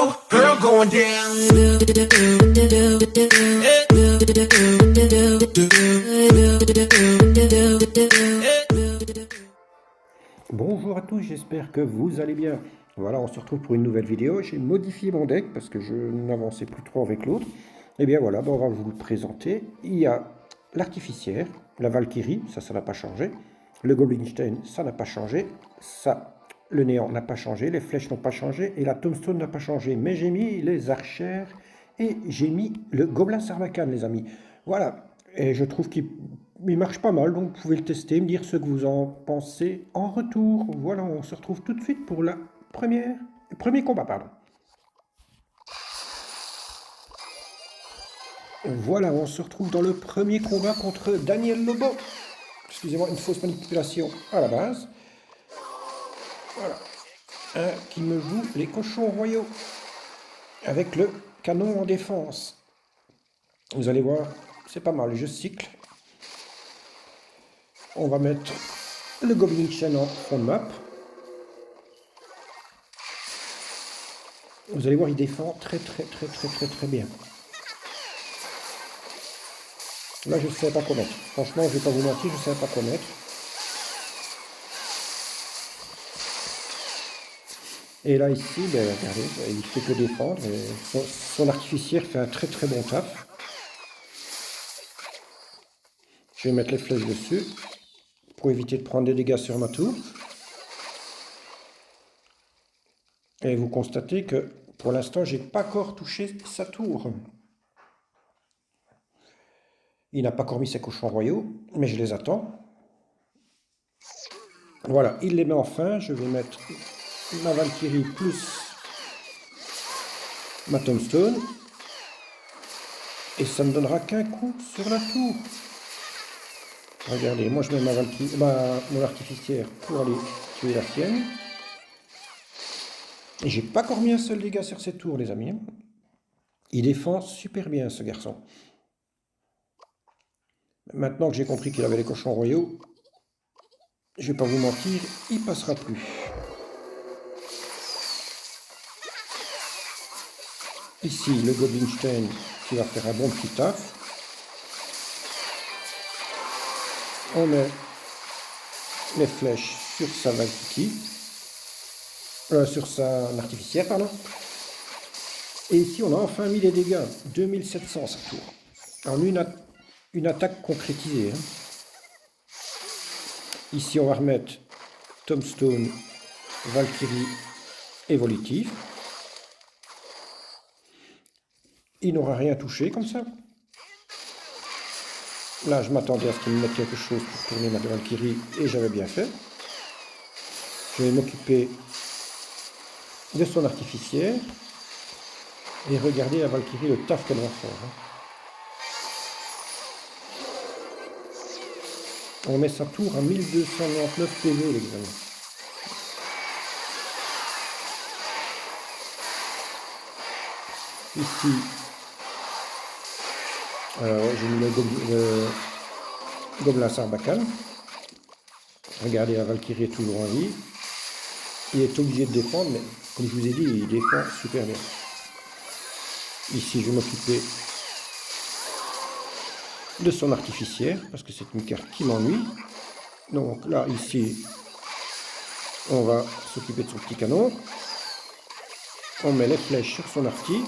go, girl going down. Bonjour à tous, j'espère que vous allez bien. Voilà, on se retrouve pour une nouvelle vidéo. J'ai modifié mon deck parce que je n'avançais plus trop avec l'autre. Et bien voilà, on va vous le présenter. Il y a l'artificière, la Valkyrie, ça n'a pas changé. Le Goblinstein, ça n'a pas changé. Ça, le néant n'a pas changé. Les flèches n'ont pas changé. Et la tombstone n'a pas changé. Mais j'ai mis les archères et j'ai mis le gobelin sarbacane, les amis. Voilà, et je trouve qu'il marche pas mal, donc vous pouvez le tester, me dire ce que vous en pensez en retour. Voilà, on se retrouve tout de suite pour le premier combat, pardon. Voilà, on se retrouve dans le premier combat contre Daniel Lobo. Excusez-moi, une fausse manipulation à la base. Voilà, un qui me joue les cochons royaux avec le canon en défense. Vous allez voir, c'est pas mal, je cycle. On va mettre le Goblinstein en fond de map. Vous allez voir, il défend très bien. Là, je ne sais pas quoi mettre. Franchement, je ne vais pas vous mentir, je ne sais pas quoi mettre. Et là, ici, ben, regardez, il fait que défendre. Et son artificière fait un très bon taf. Je vais mettre les flèches dessus pour éviter de prendre des dégâts sur ma tour. Et vous constatez que pour l'instant, j'ai pas encore touché sa tour. Il n'a pas encore mis ses cochons royaux, mais je les attends. Voilà, il les met enfin. Je vais mettre ma Valkyrie plus ma tombstone. Et ça ne donnera qu'un coup sur la tour. Regardez, moi je mets ma Valkyrie, mon artificière pour aller tuer la sienne. Et j'ai pas encore mis un seul dégât sur cette tour, les amis. Il défend super bien, ce garçon. Maintenant que j'ai compris qu'il avait les cochons royaux, je vais pas vous mentir, il passera plus. Ici, le Goblinstein qui va faire un bon petit taf. On met les flèches sur sa Valkyrie, sur sa artificière, pardon. Et ici, on a enfin mis les dégâts, 2700 sa tour. Alors, une attaque concrétisée. Hein. Ici, on va remettre Tombstone, Valkyrie, évolutif. Il n'aura rien touché comme ça. Là, je m'attendais à ce qu'il me mette quelque chose pour tourner ma Valkyrie et j'avais bien fait. Je vais m'occuper de son artificière et regarder la Valkyrie, le taf qu'elle va faire. Hein. On met sa tour à 1299 PV, les amis. Ici, j'ai mis le gobelin sarbacane. Regardez, la Valkyrie est toujours en vie. Il est obligé de défendre, mais comme je vous ai dit, il défend super bien. Ici, je vais m'occuper de son artificière, parce que c'est une carte qui m'ennuie. Donc là, ici, on va s'occuper de son petit canon. On met les flèches sur son arti,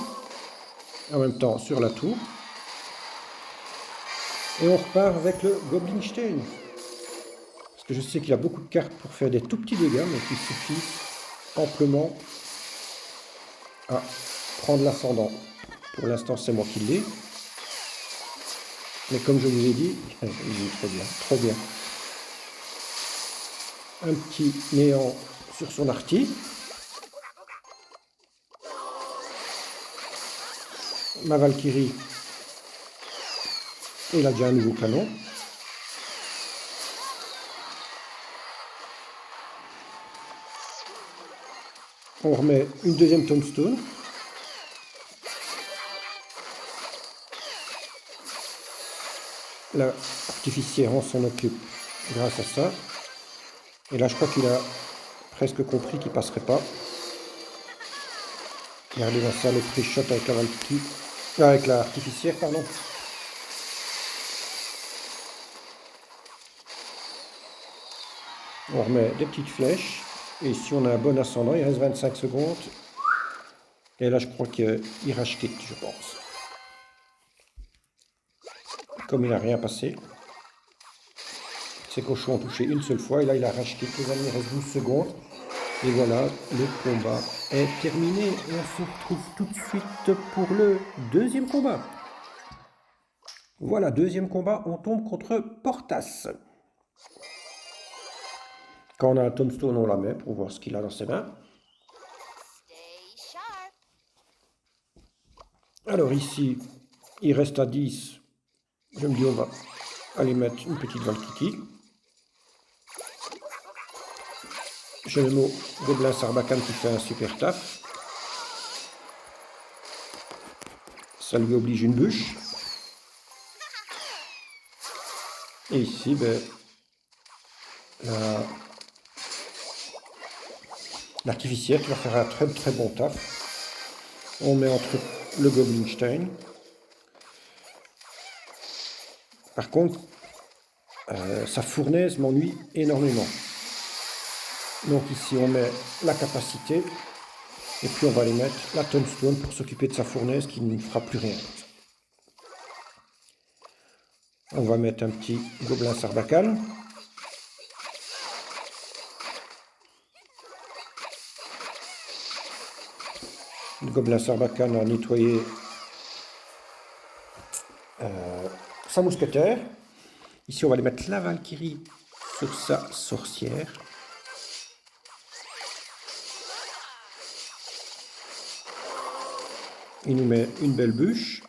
en même temps sur la tour. Et on repart avec le Goblinstein. Parce que je sais qu'il a beaucoup de cartes pour faire des tout petits dégâts, mais qu'il suffit amplement à prendre l'ascendant. Pour l'instant, c'est moi qui l'ai. Mais comme je vous ai dit, il est trop bien. Un petit néant sur son arti. Ma Valkyrie. Et il a déjà un nouveau canon. On remet une deuxième tombstone. L'artificière, on s'en occupe grâce à ça. Et là, je crois qu'il a presque compris qu'il ne passerait pas. Regardez-moi ça, le pré-shot avec la Valkyrie, avec la artificière, pardon. On remet des petites flèches. Et si on a un bon ascendant, il reste 25 secondes. Et là, je crois qu'il rage quitte, je pense. Comme il n'a rien passé. Ces cochons ont touché une seule fois. Et là, il a rage quitte. Les amis, il reste 12 secondes. Et voilà, le combat est terminé. Et on se retrouve tout de suite pour le deuxième combat. Voilà, deuxième combat. On tombe contre Portas. Quand on a un tombstone, on la met pour voir ce qu'il a dans ses mains. Alors ici, il reste à 10. Je me dis, on va aller mettre une petite Valkyrie. J'ai le mot Gobelin Sarbacane qui fait un super taf. Ça lui oblige une bûche. Et ici, ben, l'artificière qui va faire un très très bon taf. On met entre le Goblinstein. Par contre, sa fournaise m'ennuie énormément. Donc ici on met la capacité. Et puis on va aller mettre la tombstone pour s'occuper de sa fournaise qui ne fera plus rien. On va mettre un petit Gobelin Sarbacane. Le Gobelin Sarbacane a nettoyé sa mousquetaire. Ici, on va aller mettre la Valkyrie sur sa sorcière. Il nous met une belle bûche.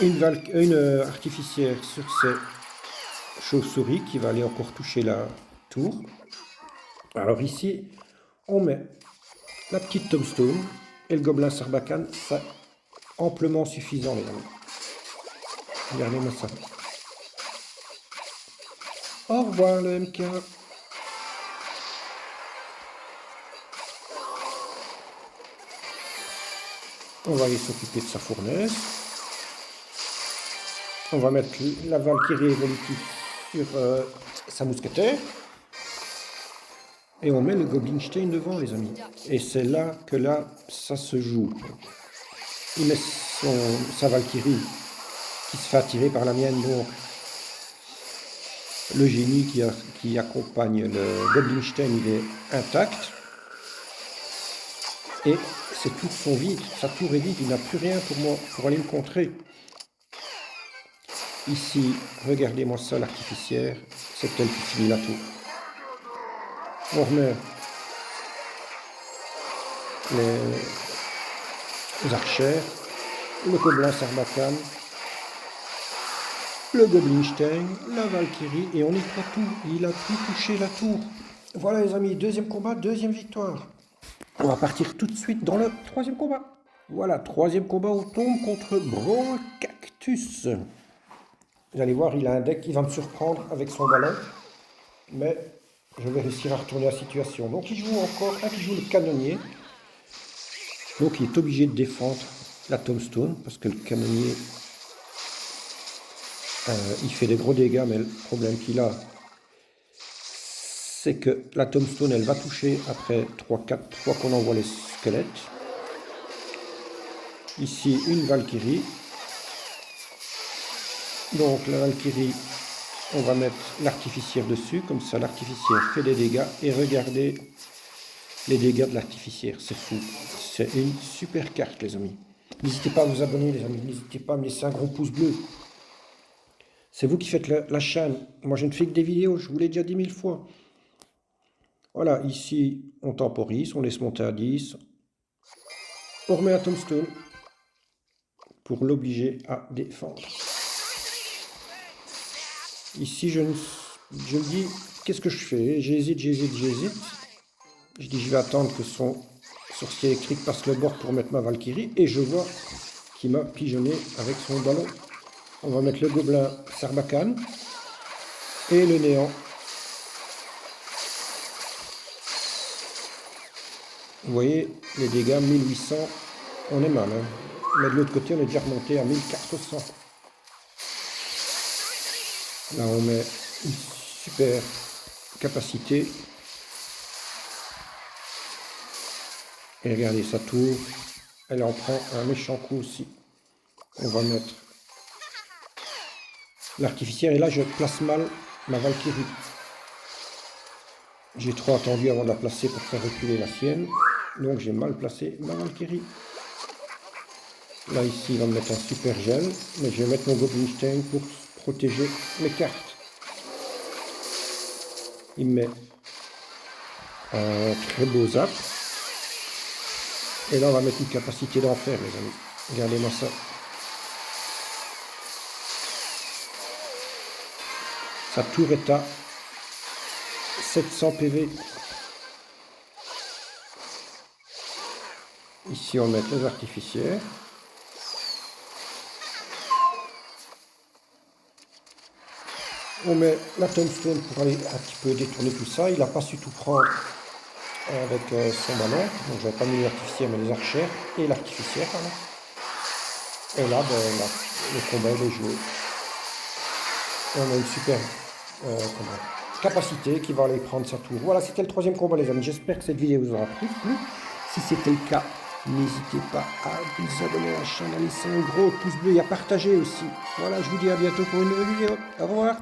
Une artificière sur ses chauves-souris qui va aller encore toucher la tour. Alors ici, on met la petite tombstone et le Gobelin Sarbacane, c'est amplement suffisant les amis. Regardez-moi ça. Au revoir le MK. On va aller s'occuper de sa fournaise. On va mettre la Valkyrie évolutive sur sa mousquetaire. Et on met le Goblinstein devant les amis. Et c'est là que ça se joue. Il met sa Valkyrie qui se fait attirer par la mienne, donc le génie qui accompagne le Goblinstein, il est intact. Et c'est tout son vide, sa tour est vide, il n'a plus rien pour moi, pour aller me contrer. Ici, regardez-moi ça, l'artificière, c'est elle qui finit la tour. On remet les archères, le Gobelin Sarbacane, le Goblinstein, la Valkyrie, et on nettoie tout. Il a tout touché la tour. Voilà les amis, deuxième combat, deuxième victoire. On va partir tout de suite dans le troisième combat. Voilà, troisième combat, on tombe contre Brawl Cactus. Vous allez voir, il a un deck qui va me surprendre avec son ballon. Mais je vais réussir à retourner la situation. Donc il joue encore, qui joue le canonnier. Donc il est obligé de défendre la tombstone, parce que le canonnier, il fait des gros dégâts, mais le problème qu'il a, c'est que la tombstone, elle va toucher après 3-4 fois qu'on envoie les squelettes. Ici, une Valkyrie. Donc la Valkyrie, on va mettre l'artificière dessus, comme ça l'artificière fait des dégâts. Et regardez les dégâts de l'artificière, c'est fou. C'est une super carte les amis. N'hésitez pas à vous abonner les amis, n'hésitez pas à me laisser un gros pouce bleu. C'est vous qui faites la chaîne. Moi je ne fais que des vidéos, je vous l'ai déjà dit 1000 fois. Voilà, ici on temporise, on laisse monter à 10. On remet la tombstone pour l'obliger à défendre. Ici je me dis, qu'est-ce que je fais? J'hésite. Je dis je vais attendre que son sorcier électrique passe le bord pour mettre ma Valkyrie. Et je vois qu'il m'a pigeonné avec son ballon. On va mettre le Gobelin Sarbacane et le néant. Vous voyez, les dégâts 1800, on est mal. Hein. Mais de l'autre côté, on est déjà remonté à 1400. Là, on met une super capacité. Et regardez, sa tour, elle en prend un méchant coup aussi. On va mettre l'artificière. Et là, je place mal ma Valkyrie. J'ai trop attendu avant de la placer pour faire reculer la sienne. Donc, j'ai mal placé ma Valkyrie. Là, ici, il va me mettre un super gel. Mais je vais mettre mon Goblinstein pour protéger mes cartes. Il me met un très beau zap. Et là, on va mettre une capacité d'enfer, les amis. Regardez-moi ça. Sa tour est à 700 PV. Ici, on met les artificières. On met la tombstone pour aller un petit peu détourner tout ça. Il n'a pas su tout prendre avec son ballon. Donc, je n'avais pas mis l'artificière, mais les archères et l'artificière. Et là, ben, le combat est joué. On a une super capacité qui va aller prendre sa tour. Voilà, c'était le troisième combat, les amis. J'espère que cette vidéo vous aura plu. Si c'était le cas, n'hésitez pas à vous abonner à la chaîne, à laisser un gros pouce bleu et à partager aussi. Voilà, je vous dis à bientôt pour une nouvelle vidéo. Au revoir.